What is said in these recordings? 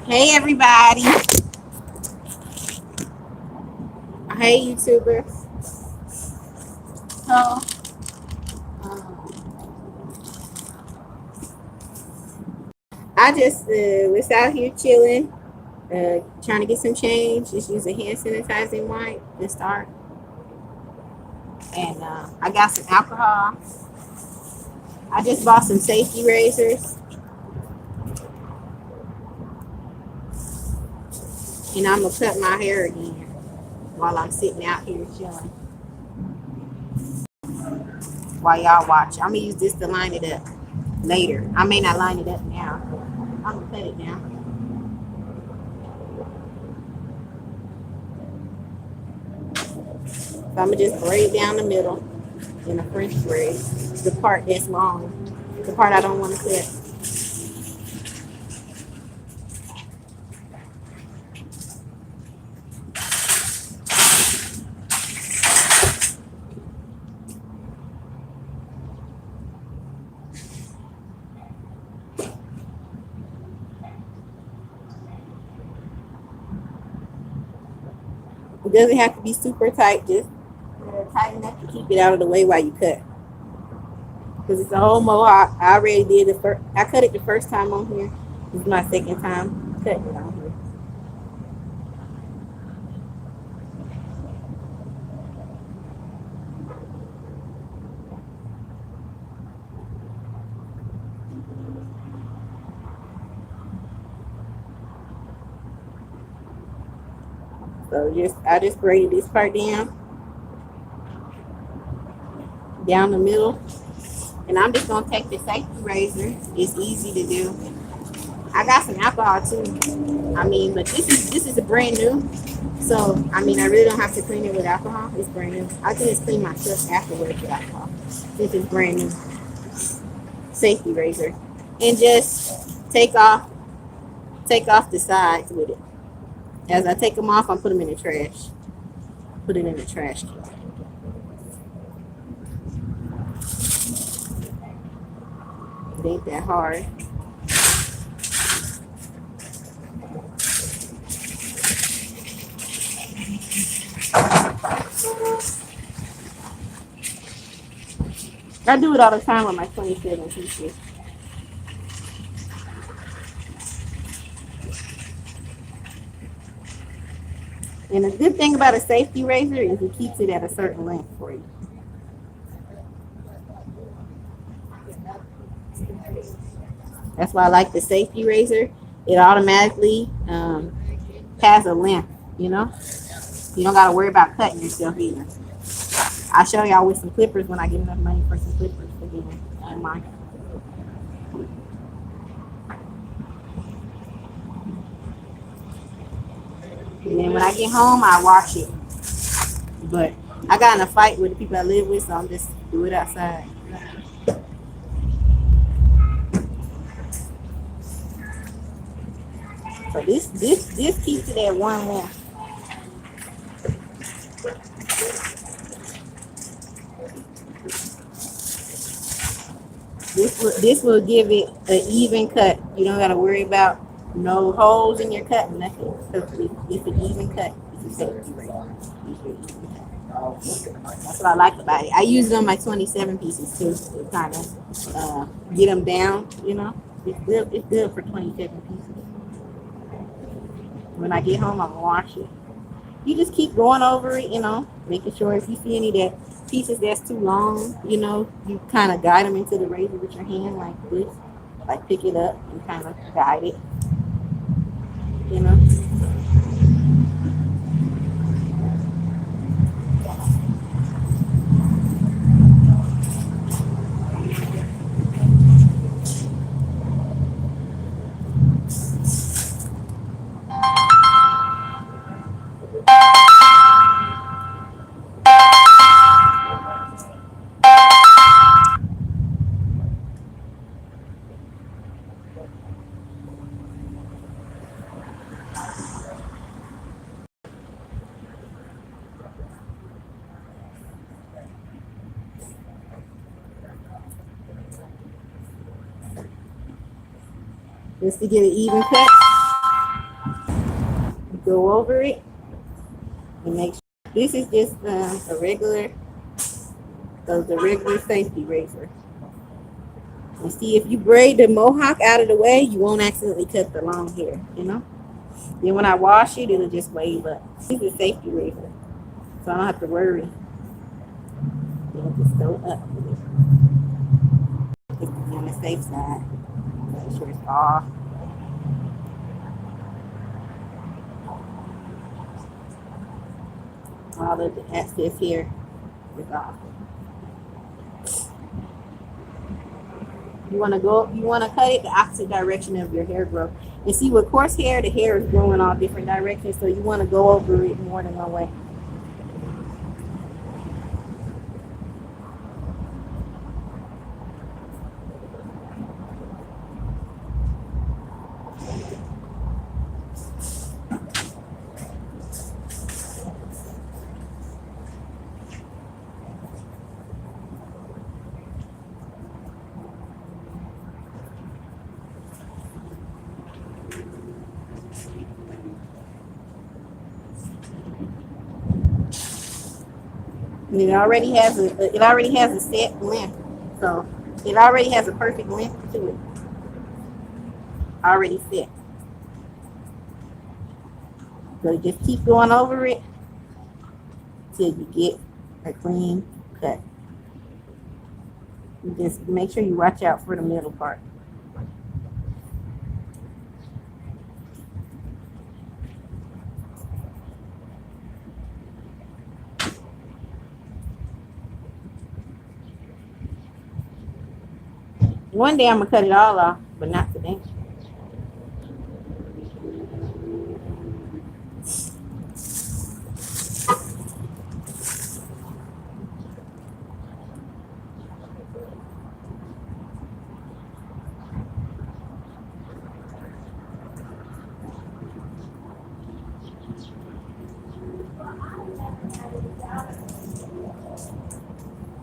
Hey everybody. Hey YouTubers. So I just was out here chilling, trying to get some change. Just use a hand sanitizing wipe to start, and I got some alcohol. I just bought some safety razors, and I'm gonna cut my hair again while I'm sitting out here chilling. While y'all watch, I'm gonna use this to line it up later. I may not line it up now. I'm gonna cut it now. So I'm gonna just braid down the middle in a French braid. The part that's long, the part I don't want to cut. It doesn't have to be super tight, just tight enough to keep it out of the way while you cut. Because it's a whole mohawk. I already did the first. I cut it the first time on here. This is my second time cutting it on here. So I just braided this part down the middle, and I'm just gonna take the safety razor. It's easy to do. I got some alcohol too. I mean, but this is a brand new. So I mean, I really don't have to clean it with alcohol. It's brand new. I can just clean my stuff afterwards with alcohol. This is brand new safety razor, and just take off the sides with it. As I take them off, I put them in the trash. Put it in the trash can. It ain't that hard. I do it all the time with my 27 pieces. And the good thing about a safety razor is it keeps it at a certain length for you. That's why I like the safety razor. It automatically has a length, you know? You don't got to worry about cutting yourself either. I'll show y'all with some clippers when I get enough money for some clippers again. On mine. And then when I get home, I wash it. But I got in a fight with the people I live with, so I'm just do it outside. So this keeps it at one length. This will give it an even cut. You don't gotta worry about no holes in your cut, nothing. It's an even cut. It's a safety rate. That's what I like about it. I use it on my 27 pieces too to kind of get them down. You know, it's good. It's good for 27 pieces. When I get home, I'm gonna wash it. You just keep going over it, you know, making sure if you see any that pieces that's too long, you know, you kind of guide them into the razor with your hand like this, like pick it up and kind of guide it, you know. Just to get an even cut. go over it and make sure. This is just a regular, the regular safety razor. And see, if you braid the mohawk out of the way, you won't accidentally cut the long hair, you know? Then when I wash it, it'll just wave up. This is a safety razor, so I don't have to worry. It'll just go up with it. It's on the safe side. Make sure it's off. All of the excess here is off. You want to cut it the opposite direction of your hair growth. And see, with coarse hair, the hair is growing all different directions, so you want to go over it more than one way. And it already has a set length, so it already has a perfect length to it, already set. So just keep going over it till you get a clean cut. You just make sure you watch out for the middle part. One day I'm gonna cut it all off, but not today.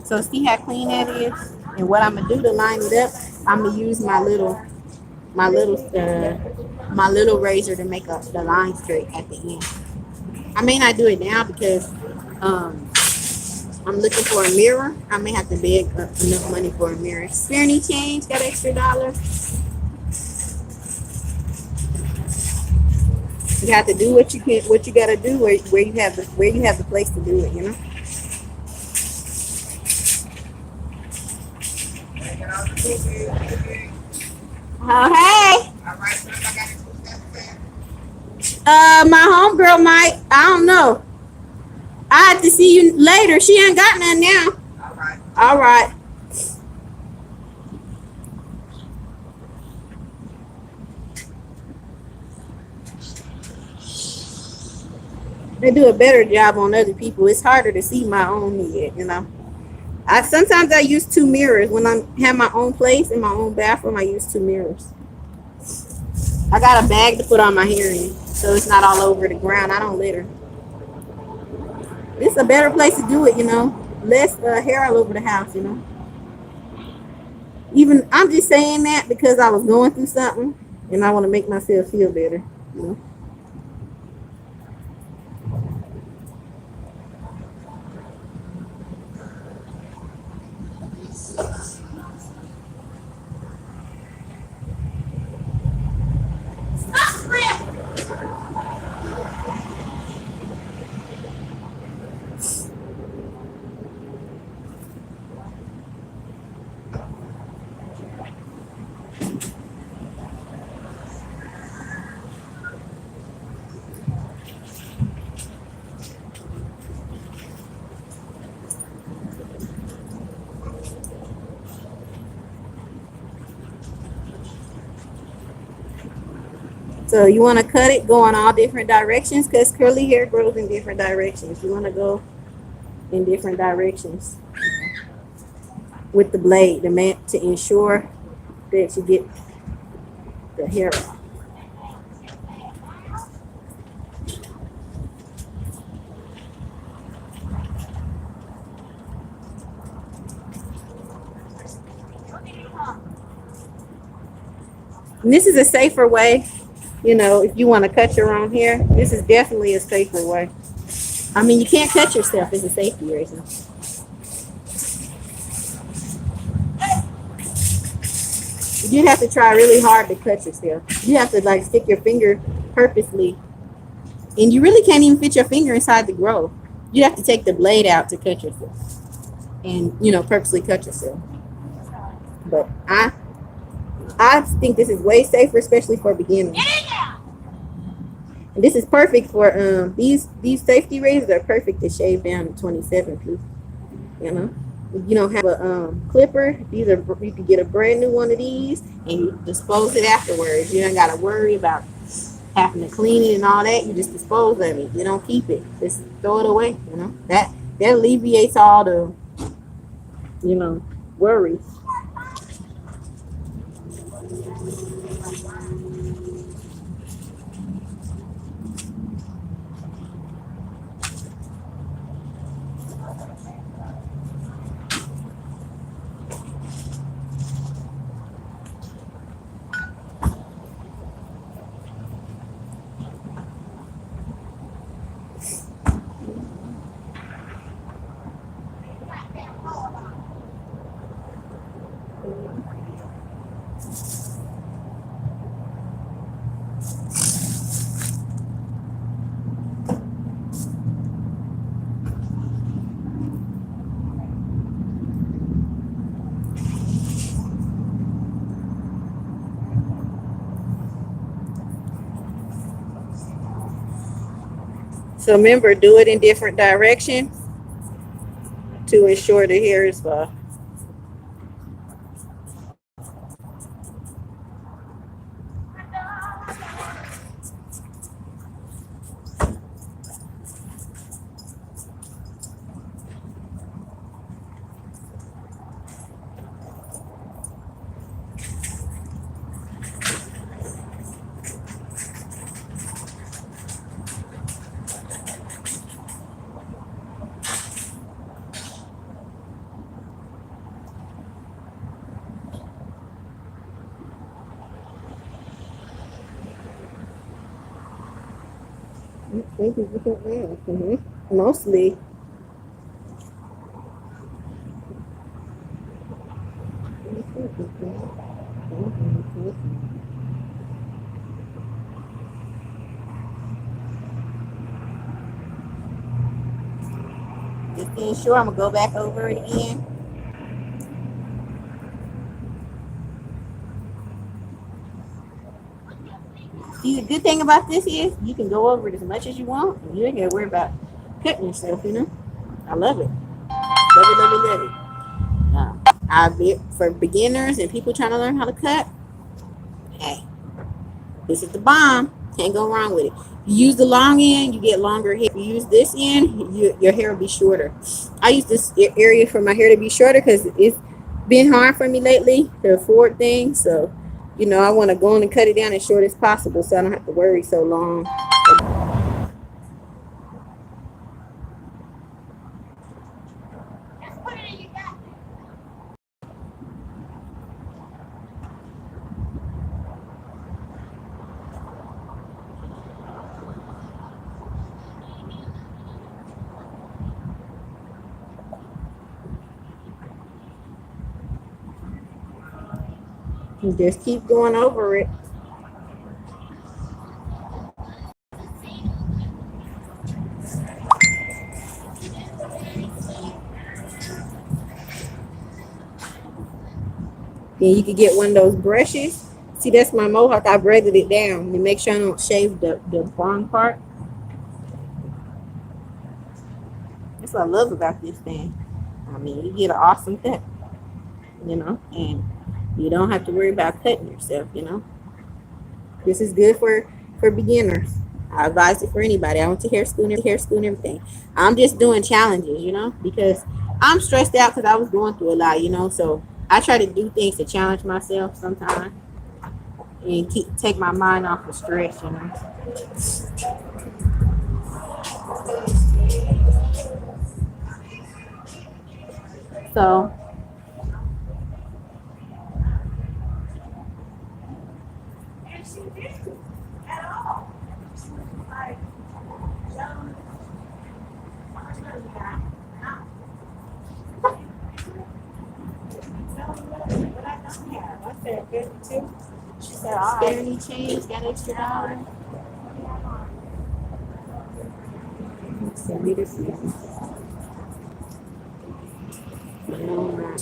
So see how clean that is? And what I'm gonna do to line it up, I'm gonna use my little razor to make up the line straight at the end. I may not do it now because I'm looking for a mirror. I may have to beg enough money for a mirror. Spare any change? Got extra $1? You have to do what you gotta do where you have the place to do it, you know. Oh, hey. My homegirl might. I don't know. I have to see you later. She ain't got none now. All right. They do a better job on other people. It's harder to see my own head, you know. Sometimes I use 2 mirrors when I have my own place in my own bathroom. I use 2 mirrors. I got a bag to put on my hair in, so it's not all over the ground. I don't litter. It's a better place to do it, you know. Less hair all over the house, you know. Even I'm just saying that because I was going through something and I want to make myself feel better, you know. So you want to cut it, go in all different directions because curly hair grows in different directions. You want to go in different directions with the blade to ensure that you get the hair off. And this is a safer way You know, if you want to cut your own hair, this is definitely a safer way. I mean, you can't cut yourself. It's a safety reason. You have to try really hard to cut yourself. You have to like stick your finger purposely, and you really can't even fit your finger inside the grove. You have to take the blade out to cut yourself, and you know, purposely cut yourself. But I think this is way safer, especially for beginners. And this is perfect for these safety razors are perfect to shave down to 27 feet. You know, if you don't have a clipper, these are you can get a brand new one of these and you dispose it afterwards. You don't got to worry about having to clean it and all that. You just dispose of it. You don't keep it. Just throw it away. You know that alleviates all the worries. So remember, do it in different directions to ensure the hair is mostly. Just being sure, I'm gonna go back over it again. See, the good thing about this is you can go over it as much as you want. And you ain't gotta worry about cutting yourself. I love it. Love it, love it, love it. I bet for beginners and people trying to learn how to cut, hey, this is the bomb. Can't go wrong with it. You use the long end, you get longer hair. If you use this end, your hair will be shorter. I use this area for my hair to be shorter because it's been hard for me lately to afford things. So, I want to go on and cut it down as short as possible so I don't have to worry so long. You just keep going over it. Then you could get one of those brushes. See, that's my mohawk. I braided it down to make sure I don't shave the bottom part. That's what I love about this thing. I mean, you get an awesome cut, and you don't have to worry about cutting yourself, This is good for beginners. I advise it for anybody. I went to hair school and everything. I'm just doing challenges, because I'm stressed out because I was going through a lot, so I try to do things to challenge myself sometimes and take my mind off the stress. So I said 52. She said, all right. Any change? Got extra dollar? Send me this. No, I'm not.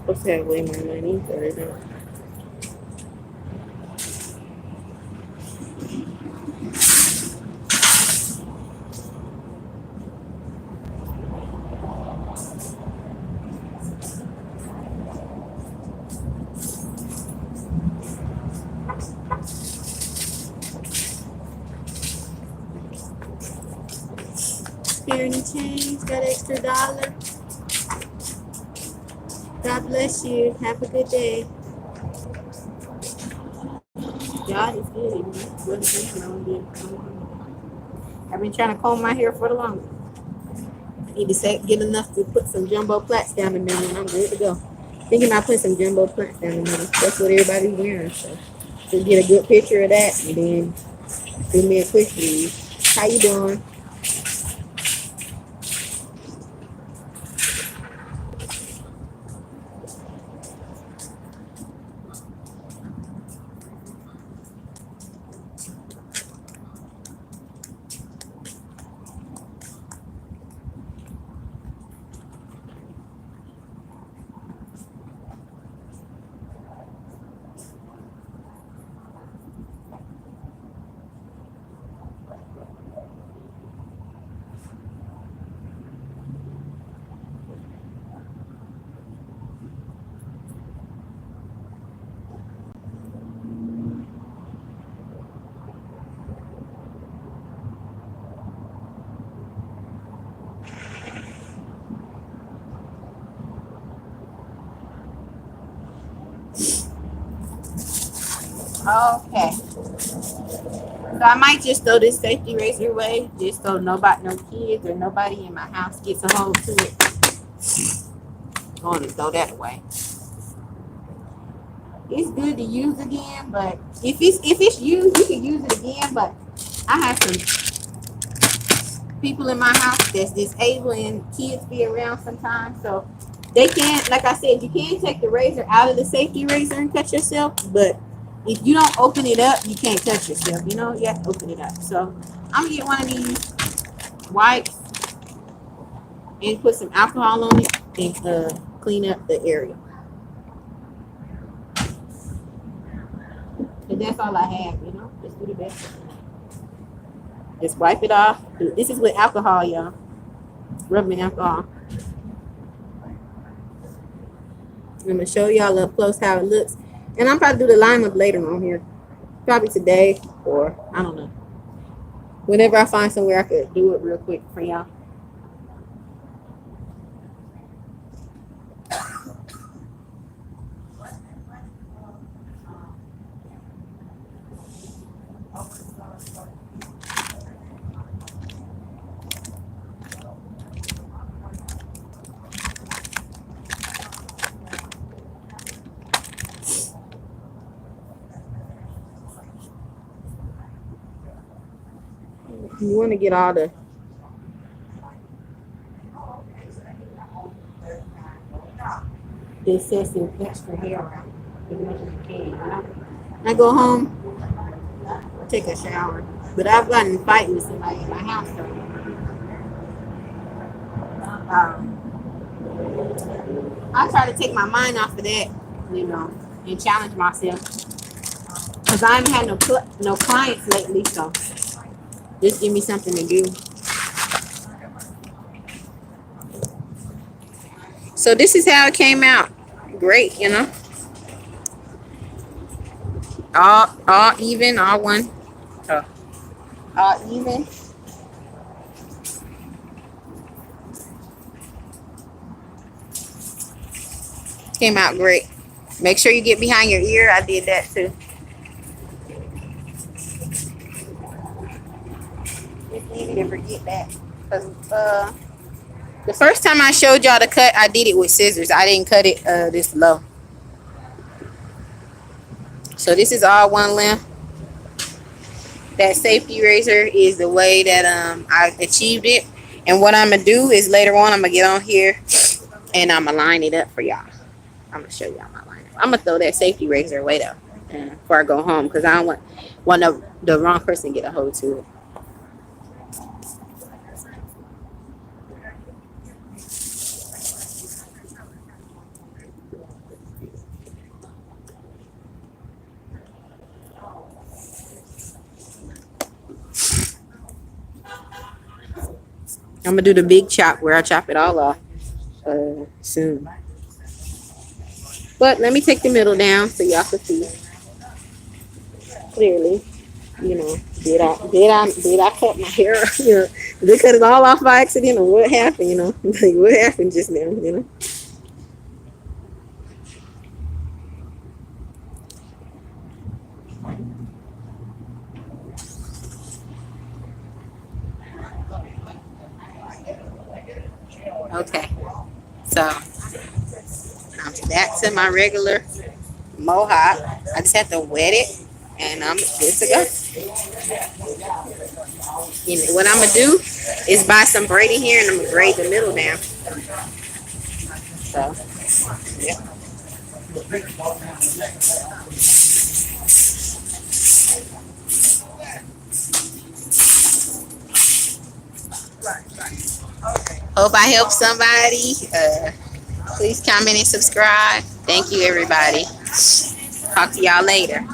What's that way my money? But I don't. Spare any change? Got extra dollar? God bless you. Have a good day. God is good. I've been trying to comb my hair for the longest. I need to get enough to put some jumbo plaits down the middle, and I'm good to go. Thinking about putting some jumbo plaits down the middle. That's what everybody's wearing. So to get a good picture of that, and then do me a quick read. How you doing? Okay. So I might just throw this safety razor away, just so nobody, no kids or nobody in my house gets a hold to it. I'm going to throw that away. It's good to use again, but if it's used, you can use it again. But I have some people in my house that's disabled and kids be around sometimes, so they can't. Like I said, you can take the razor out of the safety razor and cut yourself, but if you don't open it up, you can't cut yourself. You know, you have to open it up. So I'm gonna get one of these wipes and put some alcohol on it and clean up the area. And that's all I have, you know. Just do the best. Just wipe it off. This is with alcohol, y'all. Rubbing alcohol. I'm gonna show y'all up close how it looks. And I'm probably do the line up later on here. Probably today or I don't know. Whenever I find somewhere I could do it real quick for y'all. You want to get all the excessive extra hair out as much as you can. When I go home, take a shower. But I've gotten in a fight with somebody in my house. So, I try to take my mind off of that, you know, and challenge myself. Because I haven't had no clients lately, so just give me something to do. So this is how it came out. Great, you know. All even, all one. All even. Came out great. Make sure you get behind your ear. I did that too. It's easy to forget that. Because the first time I showed y'all the cut, I did it with scissors. I didn't cut it this low. So this is all one length. That safety razor is the way that I achieved it. And what I'm gonna do is later on I'm gonna get on here and I'm gonna line it up for y'all. I'm gonna show y'all my line. I'm gonna throw that safety razor away though before I go home because I don't want the wrong person to get a hold to it. I'm gonna do the big chop where I chop it all off soon. But let me take the middle down so y'all can see clearly. You know, did I cut my hair? You know, did I cut it all off by accident or what happened? You know, like what happened just now? You know. Okay, so I'm back to my regular mohawk. I just have to wet it, and I'm good to go. You know, what I'm gonna do is buy some braiding here, and I'm gonna braid the middle down. So, yeah. Hope I helped somebody. Please comment and subscribe. Thank you, everybody. Talk to y'all later.